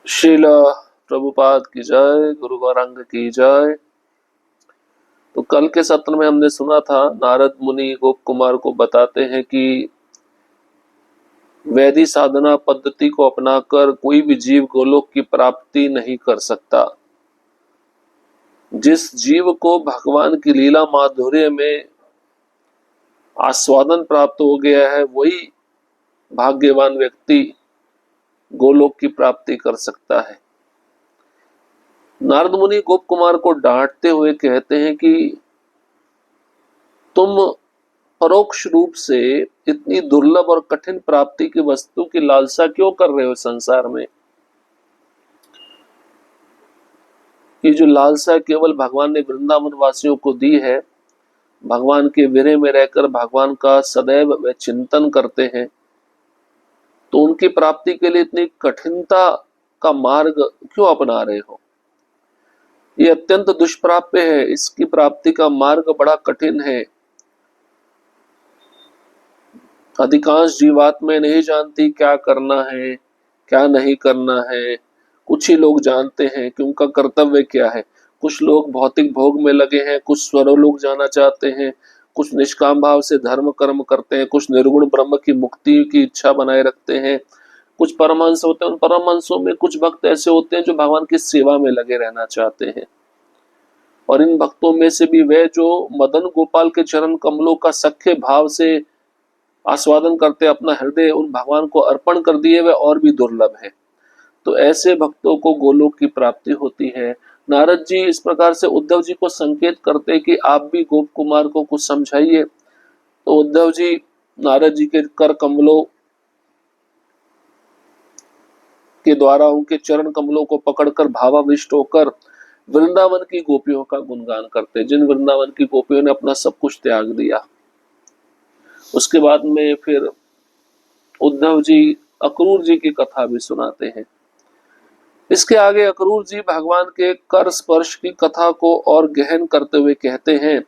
श्रीला प्रभुपाद की जय, गुरु गौरांग की जय। तो कल के सत्र में हमने सुना था, नारद मुनि गोप कुमार को बताते हैं कि वैदिक साधना पद्धति को अपनाकर कोई भी जीव गोलोक की प्राप्ति नहीं कर सकता। जिस जीव को भगवान की लीला माधुर्य में आस्वादन प्राप्त हो गया है, वही भाग्यवान व्यक्ति गोलोक की प्राप्ति कर सकता है। नारद मुनि गोप कुमार को डांटते हुए कहते हैं कि तुम परोक्ष रूप से इतनी दुर्लभ और कठिन प्राप्ति की वस्तु की लालसा क्यों कर रहे हो संसार में। ये जो लालसा केवल भगवान ने वृंदावन वासियों को दी है, भगवान के विरह में रहकर भगवान का सदैव वे चिंतन करते हैं, तो उनकी प्राप्ति के लिए इतनी कठिनता का मार्ग क्यों अपना रहे हो। ये अत्यंत दुष्प्राप्य है, इसकी प्राप्ति का मार्ग बड़ा कठिन है। अधिकांश जीवात्माएं नहीं जानती क्या करना है, क्या नहीं करना है। कुछ ही लोग जानते हैं कि उनका कर्तव्य क्या है। कुछ लोग भौतिक भोग में लगे हैं, कुछ स्वरलोक जाना चाहते हैं, कुछ निष्काम भाव से धर्म कर्म करते हैं, कुछ निर्गुण ब्रह्म की मुक्ति की इच्छा बनाए रखते हैं, कुछ परमहंस होते हैं। उन परमहंसों में कुछ भक्त ऐसे होते हैं जो भगवान की सेवा में लगे रहना चाहते हैं, और इन भक्तों में से भी वे जो मदन गोपाल के चरण कमलों का सख्य भाव से आस्वादन करते अपना हृदय उन भगवान को अर्पण कर दिए, वे और भी दुर्लभ है। तो ऐसे भक्तों को गोलोक की प्राप्ति होती है। नारद जी इस प्रकार से उद्धव जी को संकेत करते कि आप भी गोप कुमार को कुछ समझाइए। तो उद्धव जी नारद जी के कर कमलों के द्वारा उनके चरण कमलों को पकड़कर भावाविष्ट होकर वृंदावन की गोपियों का गुणगान करते, जिन वृंदावन की गोपियों ने अपना सब कुछ त्याग दिया। उसके बाद में फिर उद्धव जी अक्रूर जी की कथा भी सुनाते हैं। इसके आगे अक्रूर जी भगवान के कर स्पर्श की कथा को और गहन करते हुए कहते हैं,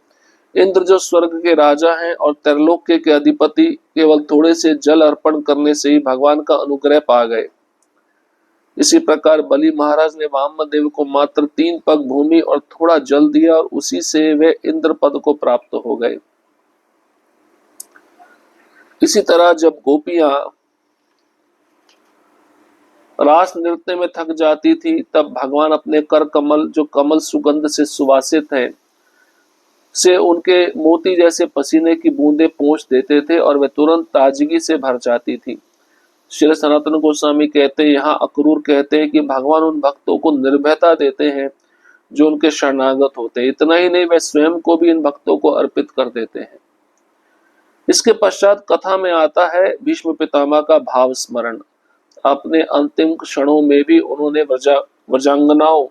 इंद्र जो स्वर्ग के राजा हैं और त्रैलोक्य के अधिपति, केवल थोड़े से जल अर्पण करने से ही भगवान का अनुग्रह पा गए। इसी प्रकार बलि महाराज ने वामदेव को मात्र 3 पग भूमि और थोड़ा जल दिया, और उसी से वे इंद्र पद को प्राप्त हो गए। इसी तरह जब गोपियां रास नृत्य में थक जाती थी, तब भगवान अपने कर कमल, जो कमल सुगंध से सुवासित है, से उनके मोती जैसे पसीने की बूंदें पोंछ देते थे और वे तुरंत ताजगी से भर जाती थी। श्री सनातन गोस्वामी कहते हैं, यहाँ अक्रूर कहते हैं कि भगवान उन भक्तों को निर्भयता देते हैं जो उनके शरणागत होते हैं। इतना ही नहीं, वे स्वयं को भी इन भक्तों को अर्पित कर देते हैं। इसके पश्चात कथा में आता है भीष्म पितामह का भाव स्मरण। अपने अंतिम क्षणों में भी उन्होंने व्रजांगनाओं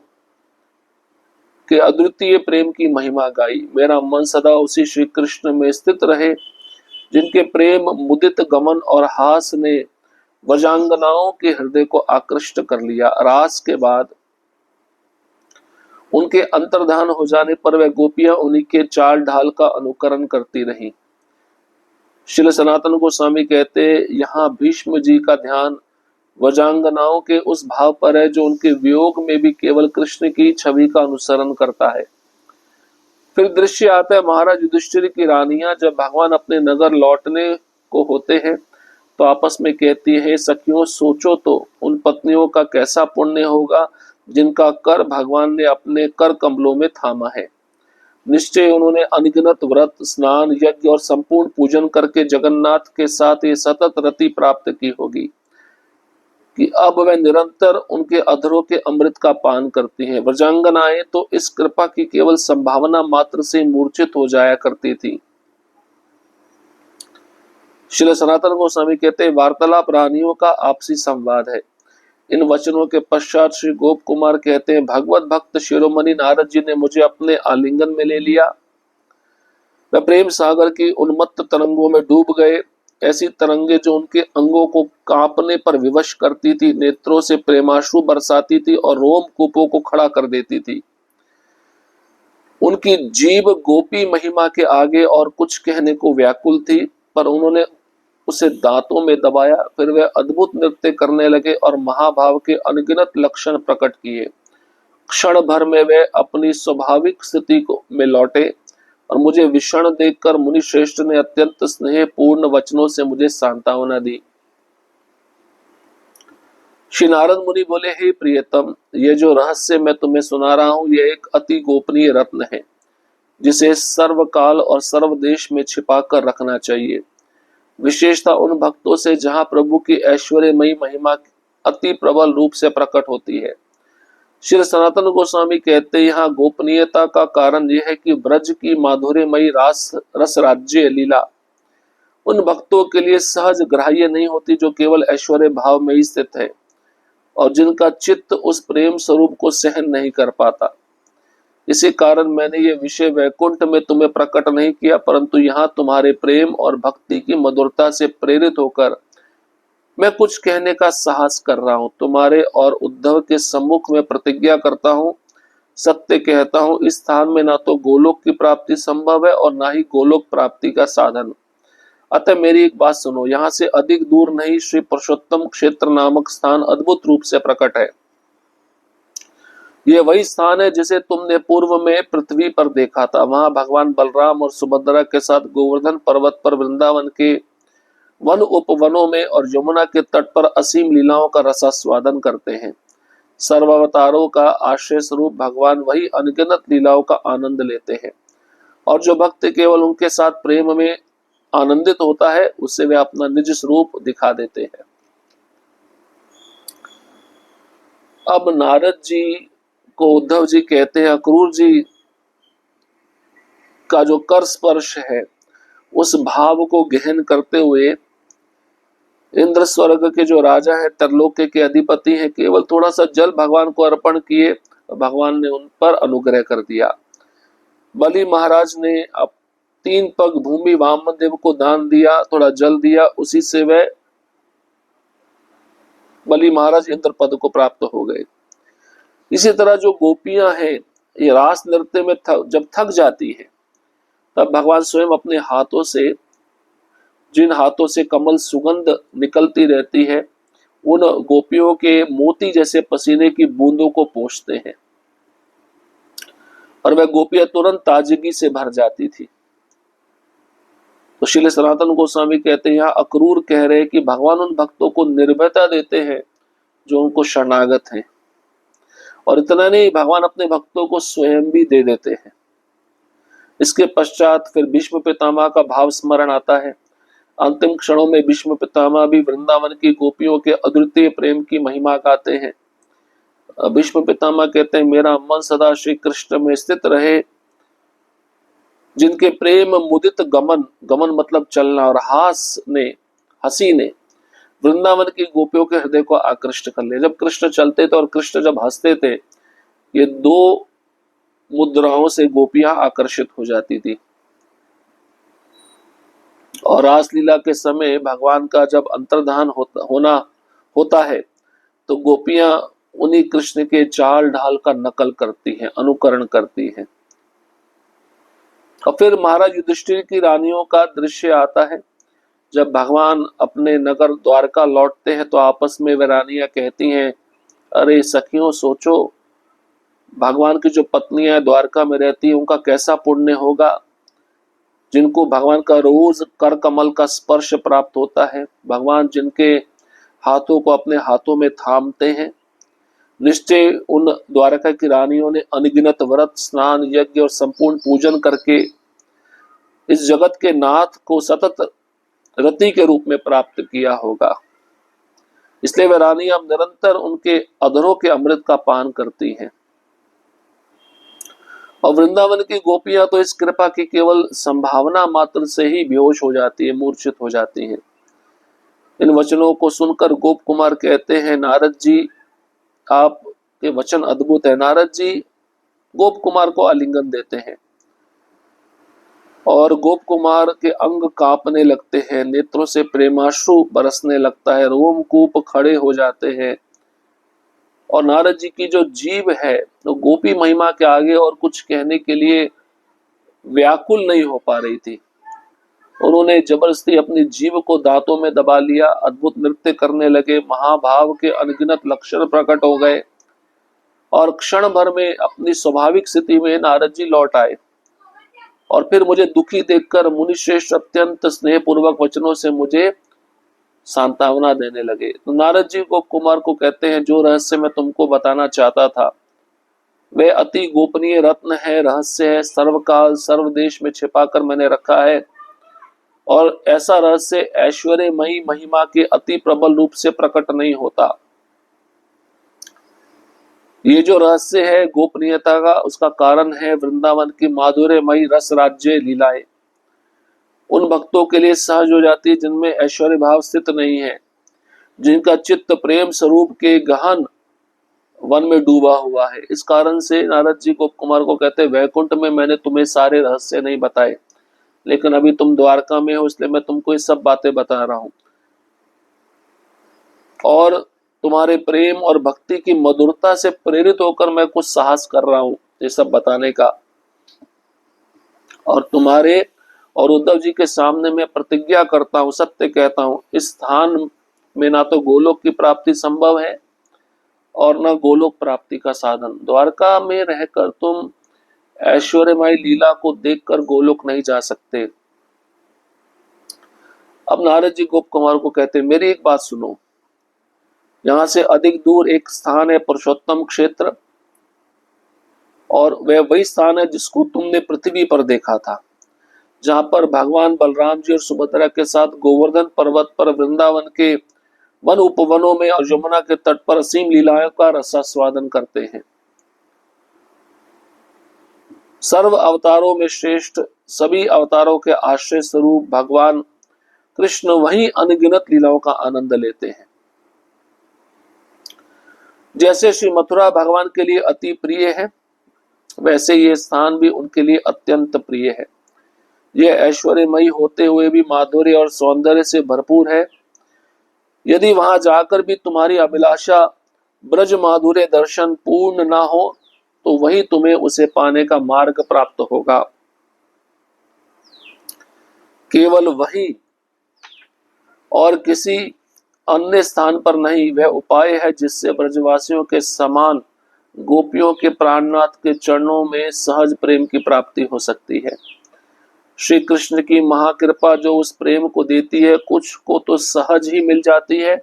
के अद्वितीय प्रेम की महिमा गाई। मेरा मन सदा उसी श्री कृष्ण में स्थित रहे, जिनके प्रेम मुदित गमन और हास ने व्रजांगनाओं के हृदय को आकृष्ट कर लिया। रास के बाद उनके अंतर्धान हो जाने पर वह गोपियां उन्हीं के चाल ढाल का अनुकरण करती रही। श्री सनातन गोस्वामी कहते, यहाँ भीष्म जी का ध्यान व्रजांगनाओं के उस भाव पर है जो उनके वियोग में भी केवल कृष्ण की छवि का अनुसरण करता है। फिर दृश्य आता है महाराज युधिष्ठिर की रानियां जब भगवान अपने नगर लौटने को होते हैं तो आपस में कहती है, सखियों सोचो तो उन पत्नियों का कैसा पुण्य होगा जिनका कर भगवान ने अपने कर कमलों में थामा है। निश्चय उन्होंने अनगिनत व्रत, स्नान, यज्ञ और संपूर्ण पूजन करके जगन्नाथ के साथ ये सतत रति प्राप्त की होगी कि अब वह निरंतर उनके अधरों के अमृत का पान करती हैं। व्रजांगनाएं तो इस कृपा की केवल संभावना मात्र से मूर्छित हो जाया करती थी। श्री सनातन गोस्वामी कहते हैं, वार्तालाप रानियों का आपसी संवाद है। इन वचनों के पश्चात श्री गोप कुमार कहते हैं, भगवत भक्त शिरोमणि नारद जी ने मुझे अपने आलिंगन में ले लिया। वह प्रेम सागर की उन्मत्त तरंगों में डूब गए। ऐसी तरंगे जो उनके अंगों को कांपने पर विवश करती थी, नेत्रों से प्रेमाश्रु बरसाती थी और रोमकूपों को खड़ा कर देती थी। उनकी जीभ गोपी महिमा के आगे और कुछ कहने को व्याकुल थी, पर उन्होंने उसे दांतों में दबाया। फिर वे अद्भुत नृत्य करने लगे और महाभाव के अनगिनत लक्षण प्रकट किए। क्षण भर में वे अपनी स्वाभाविक स्थिति को में लौटे और मुझे विषण देखकर मुनि श्रेष्ठ ने अत्यंत स्नेहपूर्ण वचनों से मुझे सांत्वना दी। श्री नारद मुनि बोले, हे प्रियतम, ये जो रहस्य मैं तुम्हें सुना रहा हूं, यह एक अति गोपनीय रत्न है जिसे सर्वकाल और सर्वदेश में छिपा कर रखना चाहिए। विशेषता उन भक्तों से जहां प्रभु की ऐश्वर्यमयी महिमा अति प्रबल रूप से प्रकट होती है। श्री सनातन गोस्वामी कहते हैं, यहाँ गोपनीयता का कारण यह है कि ब्रज की माधुर्यमयी रस राज्य लीला उन भक्तों के लिए सहज ग्राह्य नहीं होती जो केवल ऐश्वर्य भाव में ही स्थित है और जिनका चित्त उस प्रेम स्वरूप को सहन नहीं कर पाता। इसी कारण मैंने ये विषय वैकुंठ में तुम्हें प्रकट नहीं किया, परंतु यहाँ तुम्हारे प्रेम और भक्ति की मधुरता से प्रेरित होकर मैं कुछ कहने का साहस कर रहा हूँ। तुम्हारे और उद्धव के सम्मुख में प्रतिज्ञा करता हूँ, सत्य कहता हूँ, इस स्थान में ना तो गोलोक की प्राप्ति संभव है और ना ही गोलोक प्राप्ति का साधन। अतः मेरी एक बात सुनो, यहाँ से अधिक दूर नहीं श्री पुरुषोत्तम क्षेत्र नामक स्थान अद्भुत रूप से प्रकट है। ये वही स्थान है जिसे तुमने पूर्व में पृथ्वी पर देखा था। वहां भगवान बलराम और सुभद्रा के साथ गोवर्धन पर्वत पर वृंदावन के वन उपवनों में और यमुना के तट पर असीम लीलाओं का रसास्वादन करते हैं। सर्वावतारों का आश्रय स्वरूप भगवान वही अनगिनत लीलाओं का आनंद लेते हैं और जो भक्त केवल उनके साथ प्रेम में आनंदित होता है उससे वे अपना निज स्वरूप दिखा देते हैं। अब नारद जी को उद्धव जी कहते हैं, अक्रूर जी का जो कर स्पर्श है उस भाव को गहन करते हुए इंद्र स्वर्ग के जो राजा है, तरलोके के अधिपति हैं, केवल थोड़ा सा जल भगवान को अर्पण किए, भगवान ने उन पर अनुग्रह कर दिया। बलि महाराज ने अब 3 पग भूमि वामदेव को दान दिया, थोड़ा जल दिया, उसी से वह बलि महाराज इंद्र पद को प्राप्त हो गए। इसी तरह जो गोपियां हैं, ये रास नृत्य में जब थक जाती है तब भगवान स्वयं अपने हाथों से, जिन हाथों से कमल सुगंध निकलती रहती है, उन गोपियों के मोती जैसे पसीने की बूंदों को पोंछते हैं और वह गोपियां तुरंत ताजगी से भर जाती थी। तो श्री सनातन गोस्वामी कहते हैं, यहाँ अक्रूर कह रहे हैं कि भगवान उन भक्तों को निर्भयता देते हैं जो उनको शरणागत हैं, और इतना नहीं, भगवान अपने भक्तों को स्वयं भी दे देते हैं। इसके पश्चात फिर भीष्म पितामह का भाव स्मरण आता है। अंतिम क्षणों में भीष्म पितामह भी वृंदावन की गोपियों के अद्वितीय प्रेम की महिमा गाते हैं। भीष्म पितामह कहते हैं, मेरा मन सदा श्री कृष्ण में स्थित रहे, जिनके प्रेम मुदित गमन, गमन मतलब चलना, और हंसी ने वृंदावन की गोपियों के हृदय को आकृष्ट कर लिया। जब कृष्ण चलते थे और कृष्ण जब हंसते थे, ये 2 मुद्राओं से गोपियां आकर्षित हो जाती थी। और रासलीला के समय भगवान का जब अंतर्धान होता है तो गोपियां उन्हीं कृष्ण के चाल ढाल का नकल करती हैं, अनुकरण करती हैं। और फिर महाराज युधिष्ठिर की रानियों का दृश्य आता है। जब भगवान अपने नगर द्वारका लौटते हैं तो आपस में वे रानियां कहती हैं, अरे सखियों, सोचो भगवान की जो पत्नियां द्वारका में रहती है उनका कैसा पुण्य होगा, जिनको भगवान का रोज कर कमल का स्पर्श प्राप्त होता है, भगवान जिनके हाथों को अपने हाथों में थामते हैं। निश्चय उन द्वारका की रानियों ने अनगिनत व्रत, स्नान, यज्ञ और संपूर्ण पूजन करके इस जगत के नाथ को सतत रति के रूप में प्राप्त किया होगा। इसलिए वे रानियां निरंतर उनके अधरों के अमृत का पान करती हैं। और वृंदावन की गोपियां तो इस कृपा की केवल संभावना मात्र से ही बेहोश हो जाती है, मूर्छित हो जाती हैं। इन वचनों को सुनकर गोप कुमार कहते हैं, नारद जी, आपके वचन अद्भुत है। नारद जी गोप कुमार को आलिंगन देते हैं और गोप कुमार के अंग कांपने लगते हैं, नेत्रों से प्रेमाश्रु बरसने लगता है, रोमकूप खड़े हो जाते हैं। और नारद जी की जो जीभ है तो गोपी महिमा के आगे और कुछ कहने के लिए व्याकुल नहीं हो पा रही थी। उन्होंने जबरदस्ती अपनी जीभ को दांतों में दबा लिया, अद्भुत नृत्य करने लगे, महाभाव के अनगिनत लक्षण प्रकट हो गए और क्षण भर में अपनी स्वाभाविक स्थिति में नारद जी लौट आए। और फिर मुझे दुखी देखकर मुनिश्रेष्ठ अत्यंत स्नेहपूर्वक वचनों से मुझे सांत्वना देने लगे। तो नारद जी गोप कुमार को कहते हैं, जो रहस्य मैं तुमको बताना चाहता था वह अति गोपनीय रत्न है, रहस्य है, सर्वकाल सर्वदेश में छिपाकर मैंने रखा है। और ऐसा रहस्य ऐश्वर्यमयी महिमा के अति प्रबल रूप से प्रकट नहीं होता। ये जो रहस्य है गोपनीयता का, उसका कारण है वृंदावन की माधुर्यमयी रस राज्य लीलाएं। उन भक्तों के लिए सहज हो जाती है जिनमें ऐश्वर्य भाव स्थित नहीं है, जिनका चित्त प्रेम स्वरूप के गहन वन में डूबा हुआ है। इस कारण से नारद जी गोप कुमार को कहते हैं, वैकुंठ में मैंने तुम्हें सारे रहस्य नहीं बताए, लेकिन अभी तुम द्वारका में हो इसलिए मैं तुमको ये सब बातें बता रहा हूं। और तुम्हारे प्रेम और भक्ति की मधुरता से प्रेरित होकर मैं कुछ साहस कर रहा हूं ये सब बताने का। और तुम्हारे और उद्धव जी के सामने मैं प्रतिज्ञा करता हूं, सत्य कहता हूं, इस स्थान में ना तो गोलोक की प्राप्ति संभव है और न गोलोक प्राप्ति का साधन। द्वारका में रहकर तुम ऐश्वर्यमय लीला को देखकर गोलोक नहीं जा सकते। अब नारद जी गोप कुमार को कहते हैं, मेरी एक बात सुनो, यहां से अधिक दूर एक स्थान है पुरुषोत्तम क्षेत्र, और वह वही स्थान है जिसको तुमने पृथ्वी पर देखा था, जहां पर भगवान बलराम जी और सुभद्रा के साथ गोवर्धन पर्वत पर वृंदावन के वन उपवनों में और यमुना के तट पर असीम लीलाओं का रसास्वादन करते हैं। सर्व अवतारों में श्रेष्ठ, सभी अवतारों के आश्रय स्वरूप भगवान कृष्ण वही अनगिनत लीलाओं का आनंद लेते हैं। जैसे श्री मथुरा भगवान के लिए अति प्रिय है, वैसे ये स्थान भी उनके लिए अत्यंत प्रिय है। यह ऐश्वर्यमयी होते हुए भी माधुर्य और सौंदर्य से भरपूर है। यदि वहां जाकर भी तुम्हारी अभिलाषा ब्रज माधुर्य दर्शन पूर्ण ना हो, तो वही तुम्हें उसे पाने का मार्ग प्राप्त होगा। केवल वही और किसी अन्य स्थान पर नहीं, वह उपाय है जिससे ब्रजवासियों के समान गोपियों के प्राणनाथ के चरणों में सहज प्रेम की प्राप्ति हो सकती है। श्री कृष्ण की महाकृपा जो उस प्रेम को देती है, कुछ को तो सहज ही मिल जाती है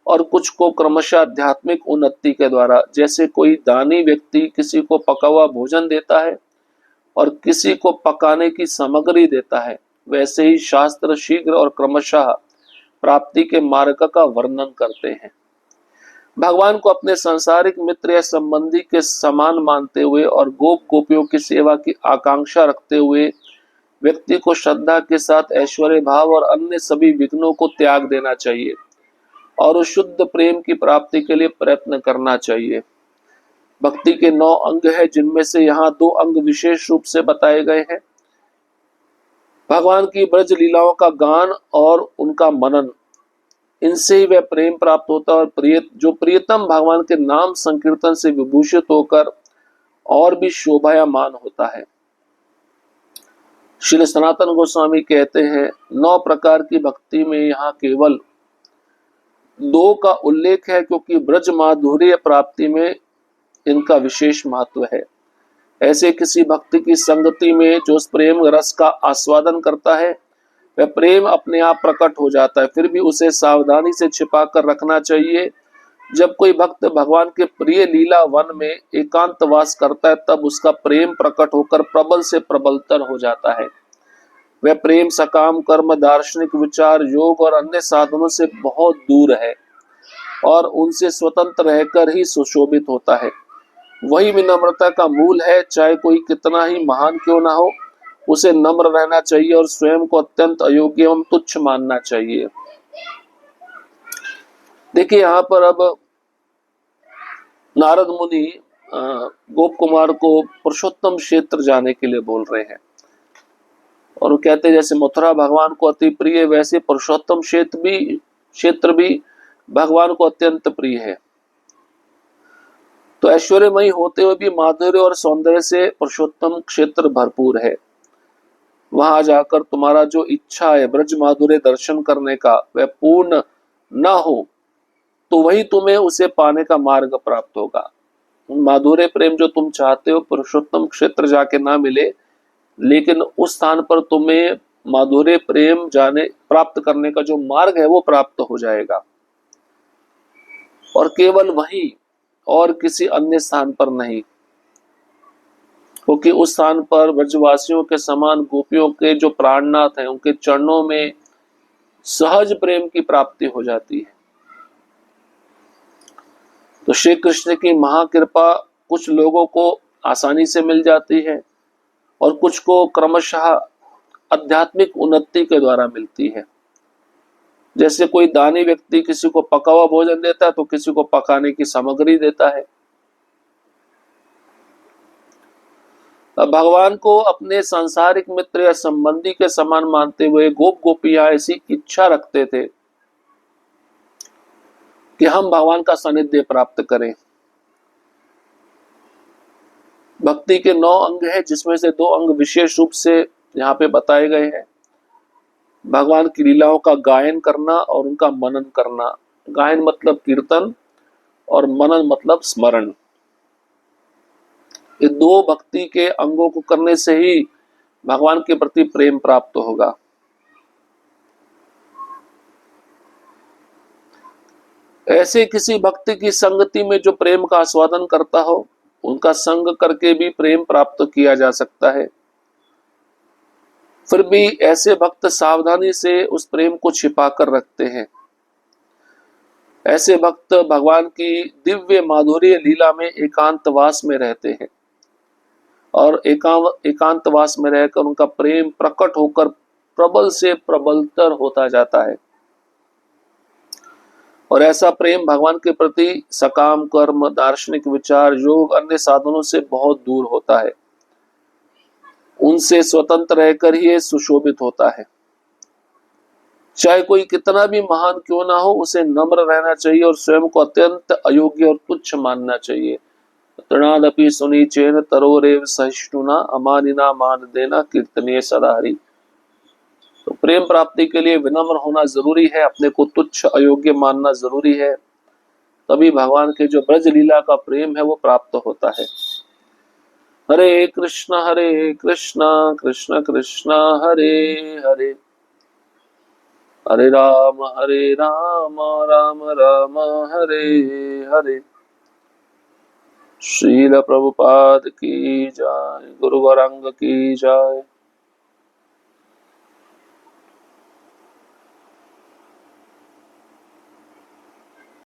और कुछ को क्रमशः आध्यात्मिक उन्नति के द्वारा। जैसे कोई दानी व्यक्ति किसी को पका हुआ भोजन देता है और किसी को पकाने की सामग्री देता है, वैसे ही शास्त्र शीघ्र और क्रमशः प्राप्ति के मार्ग का वर्णन करते हैं। भगवान को अपने सांसारिक मित्र या संबंधी के समान मानते हुए और गोप गोपियों की सेवा की आकांक्षा रखते हुए व्यक्ति को श्रद्धा के साथ ऐश्वर्य भाव और अन्य सभी विघ्नों को त्याग देना चाहिए और शुद्ध प्रेम की प्राप्ति के लिए प्रयत्न करना चाहिए। भक्ति के 9 अंग हैं, जिनमें से यहाँ 2 अंग विशेष रूप से बताए गए हैं। भगवान की ब्रज लीलाओं का गान और उनका मनन, इनसे ही वह प्रेम प्राप्त होता है और जो प्रियतम भगवान के नाम संकीर्तन से विभूषित होकर और भी शोभायमान होता है। श्री सनातन गोस्वामी कहते हैं, 9 प्रकार की भक्ति में यहाँ केवल 2 का उल्लेख है, क्योंकि ब्रज माधुर्य प्राप्ति में इनका विशेष महत्व है। ऐसे किसी भक्ति की संगति में जो उस प्रेम रस का आस्वादन करता है, वह प्रेम अपने आप प्रकट हो जाता है। फिर भी उसे सावधानी से छिपा कर रखना चाहिए। जब कोई भक्त भगवान के प्रिय लीला वन में एकांतवास करता है, तब उसका प्रेम प्रकट होकर प्रबल से प्रबलतर हो जाता है। वह प्रेम सकाम कर्म, दार्शनिक विचार, योग और अन्य साधनों से बहुत दूर है और उनसे स्वतंत्र रहकर ही सुशोभित होता है। वही विनम्रता का मूल है। चाहे कोई कितना ही महान क्यों ना हो, उसे नम्र रहना चाहिए और स्वयं को अत्यंत अयोग्य एवं तुच्छ मानना चाहिए। देखिए, यहाँ पर अब नारद मुनि गोप कुमार को पुरुषोत्तम क्षेत्र जाने के लिए बोल रहे हैं और वो कहते हैं, जैसे मथुरा भगवान को अति प्रिय, वैसे पुरुषोत्तम क्षेत्र भी भगवान को अत्यंत प्रिय है। तो ऐश्वर्यमयी होते हुए भी माधुर्य और सौंदर्य से पुरुषोत्तम क्षेत्र भरपूर है। वहां जाकर तुम्हारा जो इच्छा है ब्रज माधुर्य दर्शन करने का वह पूर्ण न हो, तो वही तुम्हें उसे पाने का मार्ग प्राप्त होगा। माधुर्य प्रेम जो तुम चाहते हो पुरुषोत्तम क्षेत्र जाके ना मिले, लेकिन उस स्थान पर तुम्हें माधुर्य प्रेम जाने प्राप्त करने का जो मार्ग है वो प्राप्त हो जाएगा, और केवल वही, और किसी अन्य स्थान पर नहीं। क्योंकि उस स्थान पर ब्रजवासियों के समान गोपियों के जो प्राणनाथ हैं उनके चरणों में सहज प्रेम की प्राप्ति हो जाती है। तो श्री कृष्ण की महाकृपा कुछ लोगों को आसानी से मिल जाती है और कुछ को क्रमशः आध्यात्मिक उन्नति के द्वारा मिलती है। जैसे कोई दानी व्यक्ति किसी को पका हुआ भोजन देता है तो किसी को पकाने की सामग्री देता है। भगवान को अपने सांसारिक मित्र या संबंधी के समान मानते हुए गोप गोपियां ऐसी इच्छा रखते थे कि हम भगवान का सानिध्य प्राप्त करें। भक्ति के 9 अंग हैं, जिसमें से 2 अंग विशेष रूप से यहाँ पे बताए गए हैं। भगवान की लीलाओं का गायन करना और उनका मनन करना। गायन मतलब कीर्तन और मनन मतलब स्मरण। ये 2 भक्ति के अंगों को करने से ही भगवान के प्रति प्रेम प्राप्त होगा। ऐसे किसी भक्ति की संगति में जो प्रेम का आस्वादन करता हो, उनका संग करके भी प्रेम प्राप्त किया जा सकता है। फिर भी ऐसे भक्त सावधानी से उस प्रेम को छिपा कर रखते हैं। ऐसे भक्त भगवान की दिव्य माधुर्य लीला में एकांतवास में रहते हैं और एकांतवास में रहकर उनका प्रेम प्रकट होकर प्रबल से प्रबलतर होता जाता है। और ऐसा प्रेम भगवान के प्रति सकाम कर्म, दार्शनिक विचार, योग, अन्य साधनों से बहुत दूर होता है। उनसे स्वतंत्र रहकर ही ये सुशोभित होता है। चाहे कोई कितना भी महान क्यों ना हो, उसे नम्र रहना चाहिए और स्वयं को अत्यंत अयोग्य और तुच्छ मानना चाहिए। तृणादपि सुनीचेन तरोरेव सहिष्णुना अमानिना मान देना कीर्तनीय सदा हरि। तो प्रेम प्राप्ति के लिए विनम्र होना जरूरी है, अपने को तुच्छ अयोग्य मानना जरूरी है, तभी भगवान के जो ब्रज लीला का प्रेम है वो प्राप्त होता है। हरे कृष्णा कृष्ण कृष्ण हरे हरे, हरे राम राम राम हरे हरे। श्रील प्रभुपाद की जय, गुरु वरंग की जय।